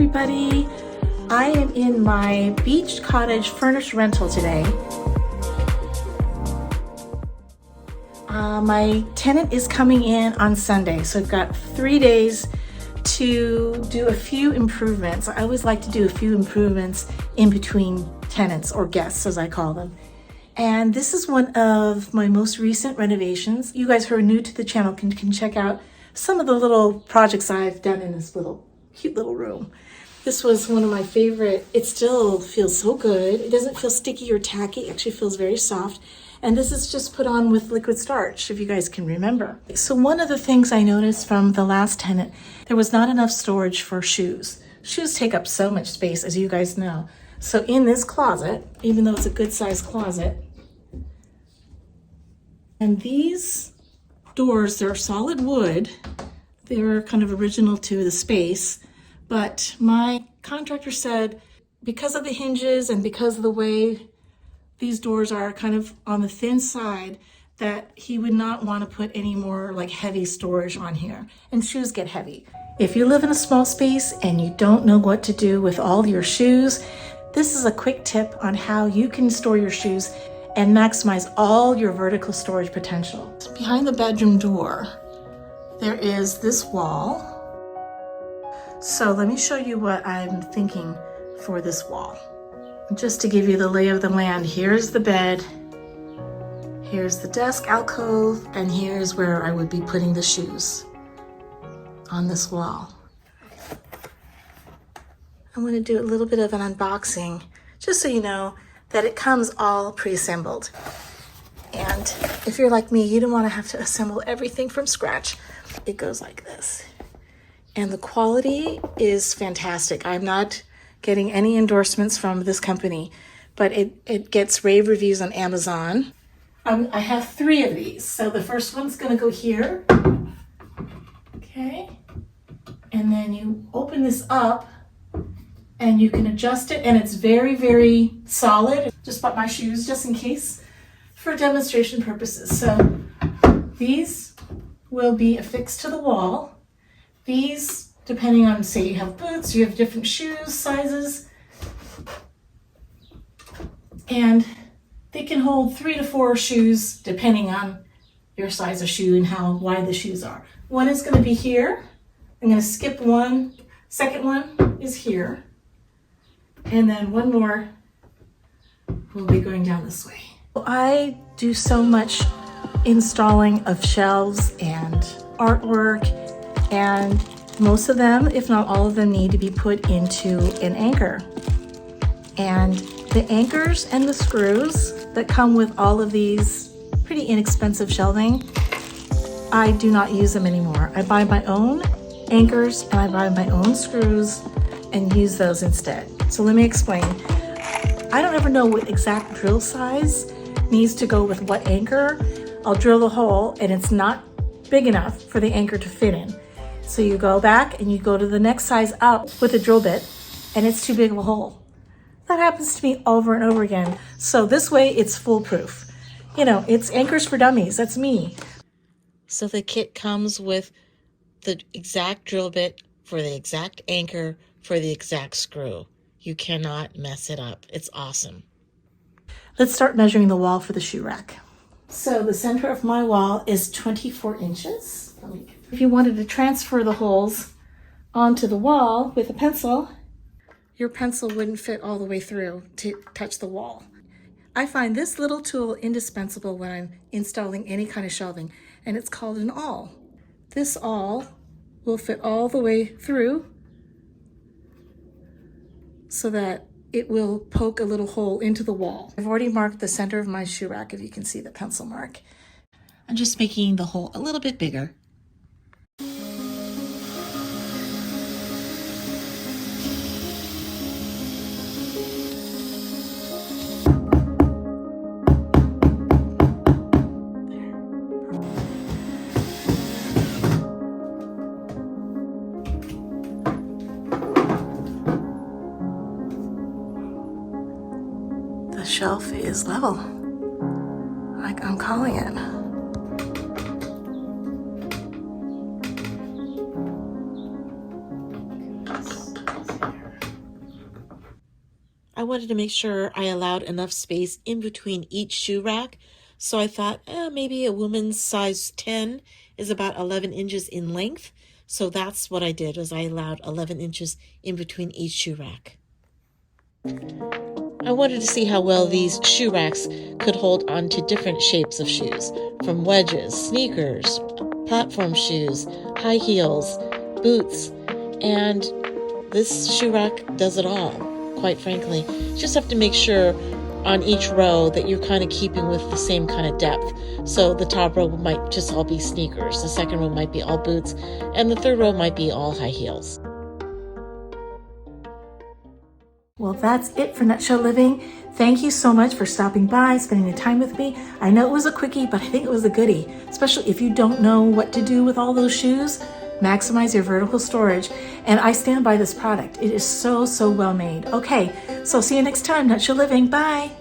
everybody. I am in my beach cottage furnished rental today. My tenant is coming in on Sunday, so I've got 3 days to do a few improvements. I always like to do a few improvements in between tenants, or guests as I call them. And this is one of my most recent renovations. You guys who are new to the channel can check out some of the little projects I've done in this cute little room. This was one of my favorite. It still feels so good. It doesn't feel sticky or tacky. It actually feels very soft. And this is just put on with liquid starch, if you guys can remember. So one of the things I noticed from the last tenant, there was not enough storage for shoes. Shoes take up so much space, as you guys know. So in this closet, even though it's a good sized closet, and these doors, they're solid wood. They're kind of original to the space, but my contractor said because of the hinges and because of the way these doors are kind of on the thin side, that he would not want to put any more like heavy storage on here, and shoes get heavy. If you live in a small space and you don't know what to do with all your shoes, this is a quick tip on how you can store your shoes and maximize all your vertical storage potential. Behind the bedroom door, there is this wall. So let me show you what I'm thinking for this wall. Just to give you the lay of the land, here's the bed, here's the desk alcove, and here's where I would be putting the shoes on this wall. I'm going to do a little bit of an unboxing, just so you know that it comes all pre-assembled. And if you're like me, you don't want to have to assemble everything from scratch. It goes like this. And the quality is fantastic. I'm not getting any endorsements from this company, but it gets rave reviews on Amazon. I have 3 of these. So the first one's gonna go here. Okay. And then you open this up and you can adjust it, and it's very, very solid. Just bought my shoes just in case for demonstration purposes. So these will be affixed to the wall. These, depending on, say you have boots, you have different shoes, sizes, and they can hold 3 to 4 shoes depending on your size of shoe and how wide the shoes are. One is going to be here. I'm going to skip one. Second one is here. And then one more will be going down this way. I do so much installing of shelves and artwork, and most of them, if not all of them, need to be put into an anchor. And the anchors and the screws that come with all of these pretty inexpensive shelving, I do not use them anymore. I buy my own anchors and I buy my own screws and use those instead. So let me explain. I don't ever know what exact drill size needs to go with what anchor. I'll drill the hole and it's not big enough for the anchor to fit in. So you go back and you go to the next size up with a drill bit, and it's too big of a hole. That happens to me over and over again. So this way it's foolproof. You know, it's anchors for dummies. That's me. So the kit comes with the exact drill bit for the exact anchor for the exact screw. You cannot mess it up. It's awesome. Let's start measuring the wall for the shoe rack. So the center of my wall is 24 inches. If you wanted to transfer the holes onto the wall with a pencil, your pencil wouldn't fit all the way through to touch the wall. I find this little tool indispensable when I'm installing any kind of shelving, and it's called an awl. This awl will fit all the way through so that it will poke a little hole into the wall. I've already marked the center of my shoe rack, if you can see the pencil mark. I'm just making the hole a little bit bigger. The shelf is level, like I'm calling it. Here. I wanted to make sure I allowed enough space in between each shoe rack. So I thought, maybe a woman's size 10 is about 11 inches in length. So that's what I did, is I allowed 11 inches in between each shoe rack. I wanted to see how well these shoe racks could hold on to different shapes of shoes, from wedges, sneakers, platform shoes, high heels, boots, and this shoe rack does it all, quite frankly. You just have to make sure on each row that you're kind of keeping with the same kind of depth. So the top row might just all be sneakers, the second row might be all boots, and the third row might be all high heels. Well, that's it for Nutshell Living. Thank you so much for stopping by, spending the time with me. I know it was a quickie, but I think it was a goodie, especially if you don't know what to do with all those shoes. Maximize your vertical storage. And I stand by this product. It is so, so well made. Okay, so see you next time, Nutshell Living. Bye.